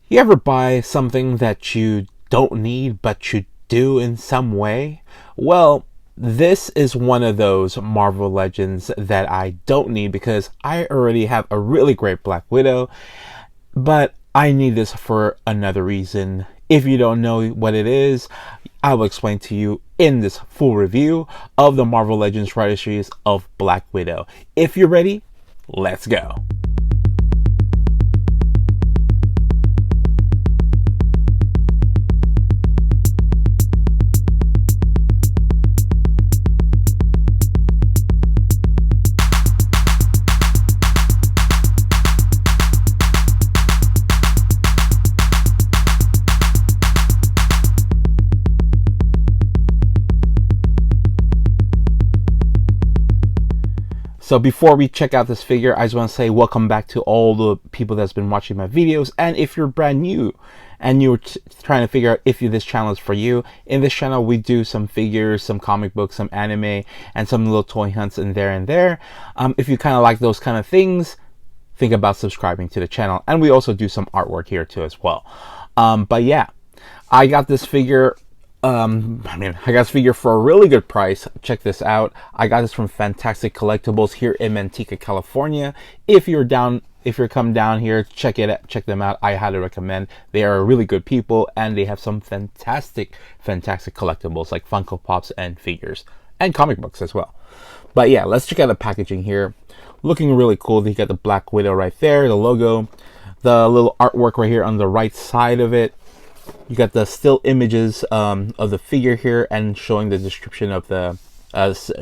You ever buy something that you don't need but you do in some way? Well, this is one of those Marvel Legends that I don't need because I already have a really great Black Widow, but I need this for another reason. If you don't know what it is, I will explain to you in this full review of the Marvel Legends Rider Series of Black Widow. If you're ready, let's go. So before we check out this figure, I just want to say welcome back to all the people that's been watching my videos. And if you're brand new and you're trying to figure out if this channel is for you, in this channel we do some figures, some comic books, some anime, and some little toy hunts in there and there. If you kind of like those kind of things, think about subscribing to the channel. And we also do some artwork here too as well. But yeah, I got this figure I got this figure for a really good price. Check this out. I got this from Fantastic Collectibles here in Manteca, California. If you're come down here, check them out. I highly recommend. They are really good people and they have some fantastic collectibles like Funko Pops and figures and comic books as well. But yeah, let's check out the packaging here. Looking really cool. You got the Black Widow right there, the logo, the little artwork right here on the right side of it. You got the still images of the figure here and showing the description of the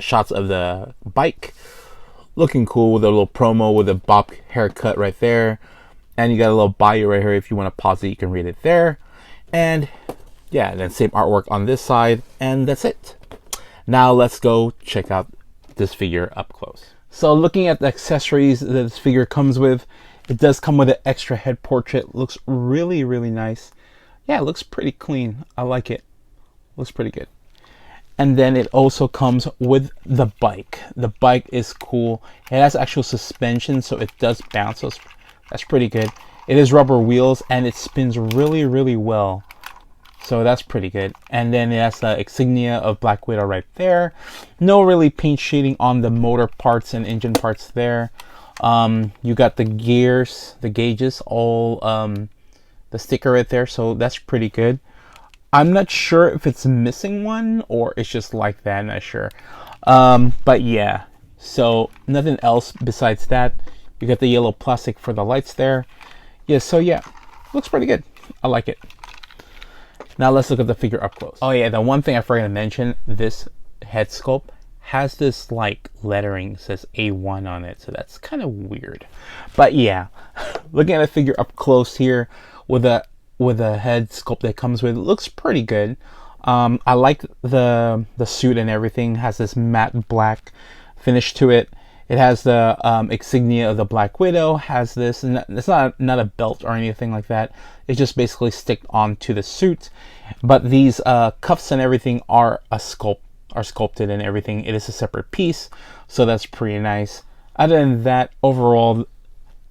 shots of the bike. Looking cool with a little promo with a bob haircut right there. And you got a little bio right here. If you want to pause it, you can read it there. And yeah, then same artwork on this side. And that's it. Now let's go check out this figure up close. So looking at the accessories that this figure comes with, it does come with an extra head portrait. Looks really, really nice. Yeah, it looks pretty clean. I like it. Looks pretty good. And then it also comes with the bike. The bike is cool. It has actual suspension, so it does bounce. So that's pretty good. It is rubber wheels, and it spins really, really well. So that's pretty good. And then it has the insignia of Black Widow right there. No really paint shading on the motor parts and engine parts there. You got the gears, the gauges, all... the sticker right there, so that's pretty good. I'm not sure if it's missing one or it's just like that, I'm not sure. But yeah, so nothing else besides that. You got the yellow plastic for the lights there. Yeah, so yeah, looks pretty good. I like it. Now let's look at the figure up close. Oh yeah, the one thing I forgot to mention, this head sculpt has this like lettering, says A1 on it, so that's kind of weird. But yeah, looking at the figure up close here, with a head sculpt that comes with, it looks pretty good. I like the suit and everything. It has this matte black finish to it. It has the insignia of the Black Widow. Has this, and it's not a belt or anything like that. It's just basically sticked onto the suit. But these cuffs and everything are sculpted and everything. It is a separate piece, so that's pretty nice. Other than that, overall,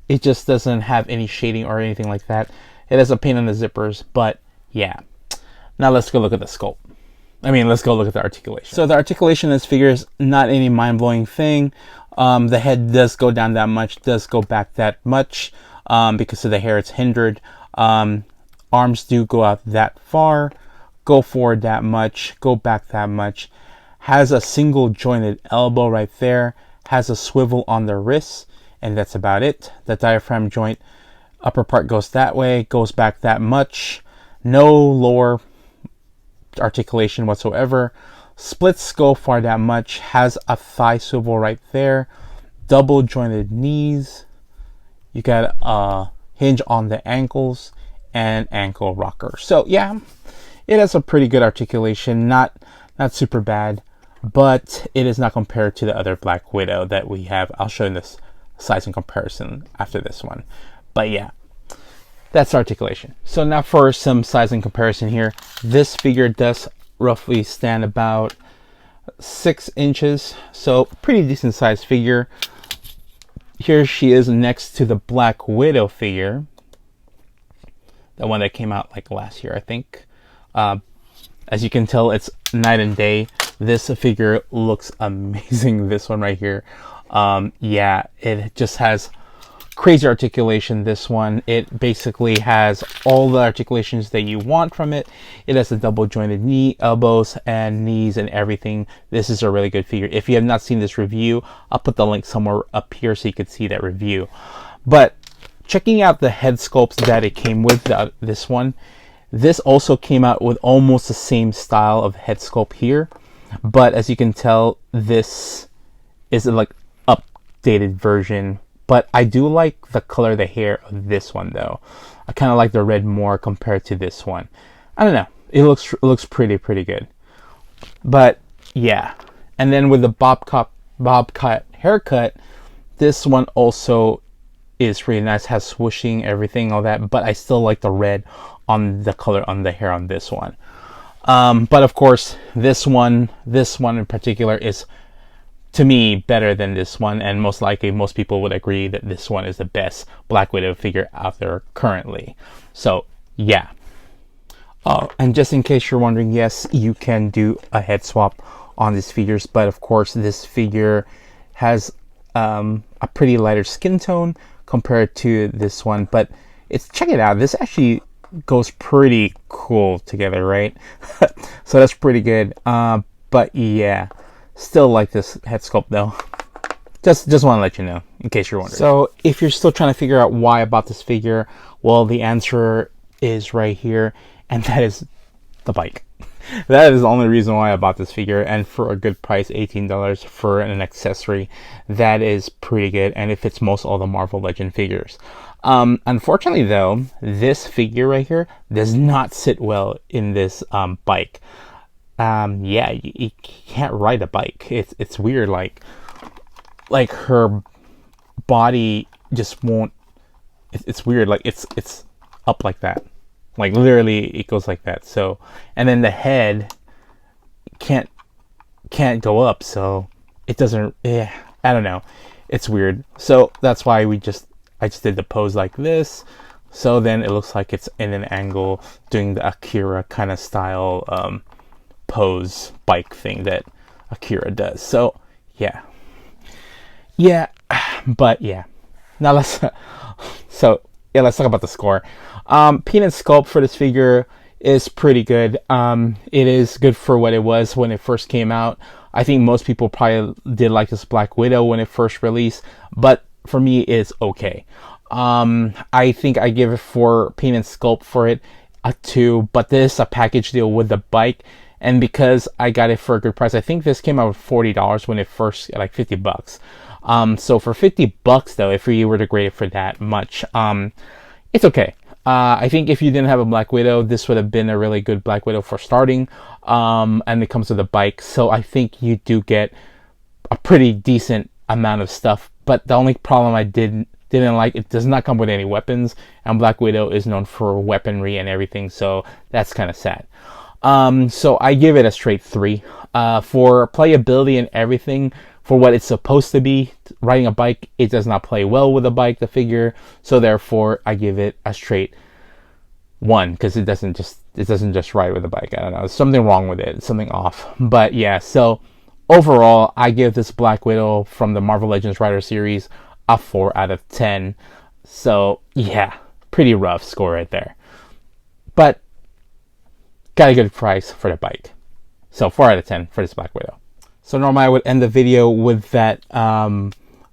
it just doesn't have any shading or anything like that. It has a paint on the zippers, but yeah. Now let's go look at the sculpt. Let's go look at the articulation. So the articulation of this figure is not any mind-blowing thing. The head does go down that much, does go back that much. Because of the hair, it's hindered. Arms do go out that far, go forward that much, go back that much. Has a single jointed elbow right there. Has a swivel on the wrist, and that's about it. The diaphragm joint, upper part goes that way, goes back that much. No lower articulation whatsoever. Splits go far that much. Has a thigh swivel right there. Double jointed knees. You got a hinge on the ankles and ankle rocker. So yeah, it has a pretty good articulation. Not super bad, but it is not compared to the other Black Widow that we have. I'll show you this size in comparison after this one. But yeah, that's articulation. So now for some size in comparison here. This figure does roughly stand about 6 inches. So pretty decent sized figure. Here she is next to the Black Widow figure. the one that came out like last year, I think. As you can tell, it's night and day. This figure looks amazing. This one right here. Yeah, it just has crazy articulation. This one, it basically has all the articulations that you want from it. It has a double jointed knee, elbows, and knees and everything. This is a really good figure. If you have not seen this review, I'll put the link somewhere up here so you can see that review. But checking out the head sculpts that it came with, this one, this also came out with almost the same style of head sculpt here. But as you can tell, this is like updated version. But I do like the color of the hair of this one though. I kind of like the red more compared to this one. I don't know. It looks pretty good. But yeah. And then with the bob cut haircut, this one also is really nice. Has swooshing, everything, all that. But I still like the red on the color on the hair on this one. But of course, this one in particular is, to me, better than this one, and most likely most people would agree that this one is the best Black Widow figure out there currently. So yeah. Oh, and just in case you're wondering, yes, you can do a head swap on these figures, but of course this figure has a pretty lighter skin tone compared to this one. But check it out, this actually goes pretty cool together, right? So that's pretty good. But yeah, still like this head sculpt though. Just want to let you know in case you're wondering. So if you're still trying to figure out why I bought this figure, well, the answer is right here, and that is the bike. That is the only reason why I bought this figure, and for a good price, $18 for an accessory, that is pretty good, and it fits most all the Marvel Legend figures. Unfortunately though, this figure right here does not sit well in this bike. Yeah, you can't ride a bike. It's weird, like her body just won't, it's weird, like it's up like that, like literally it goes like that. So, and then the head can't go up, so it doesn't, I don't know, it's weird. So that's why I just did the pose like this, so then it looks like it's in an angle, doing the Akira kind of style pose bike thing that Akira does. So yeah, but yeah, now let's talk about the score. Peanut sculpt for this figure is pretty good. It is good for what it was when it first came out. I think most people probably did like this Black Widow when it first released, but for me it's okay. I think I give it for Peanut sculpt for it a 2, but this is a package deal with the bike. And because I got it for a good price, I think this came out with $40 when it first, like $50. So for $50 though, if you were to grade it for that much, it's okay. I think if you didn't have a Black Widow, this would have been a really good Black Widow for starting. And it comes with a bike, so I think you do get a pretty decent amount of stuff. But the only problem I didn't like, it does not come with any weapons, and Black Widow is known for weaponry and everything, so that's kind of sad. So I give it a straight 3. For playability and everything, for what it's supposed to be, riding a bike, it does not play well with a bike, the figure, so therefore I give it a straight 1, because it doesn't just ride with a bike. I don't know, there's something wrong with it, something off. But yeah, so overall I give this Black Widow from the Marvel Legends Rider series a 4 out of 10. So yeah, pretty rough score right there, but got a good price for the bike. So 4 out of 10 for this Black Widow. So normally I would end the video with that,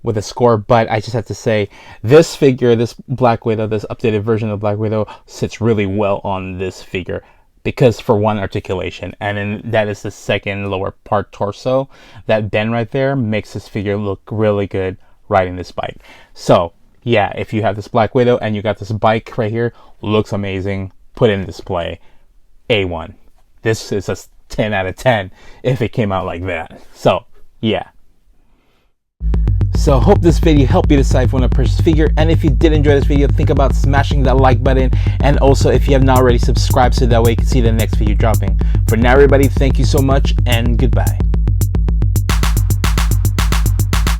with a score, but I just have to say, this figure, this Black Widow, this updated version of Black Widow sits really well on this figure, because for one, articulation, and then that is the second lower part torso. That bend right there makes this figure look really good riding this bike. So yeah, if you have this Black Widow and you got this bike right here, looks amazing, put in display, A1. This is a 10 out of 10 if it came out like that. So yeah. So hope this video helped you decide if you want to purchase figure, and if you did enjoy this video, think about smashing that like button, and also if you have not already, subscribed so that way you can see the next video dropping. For now everybody, thank you so much and goodbye.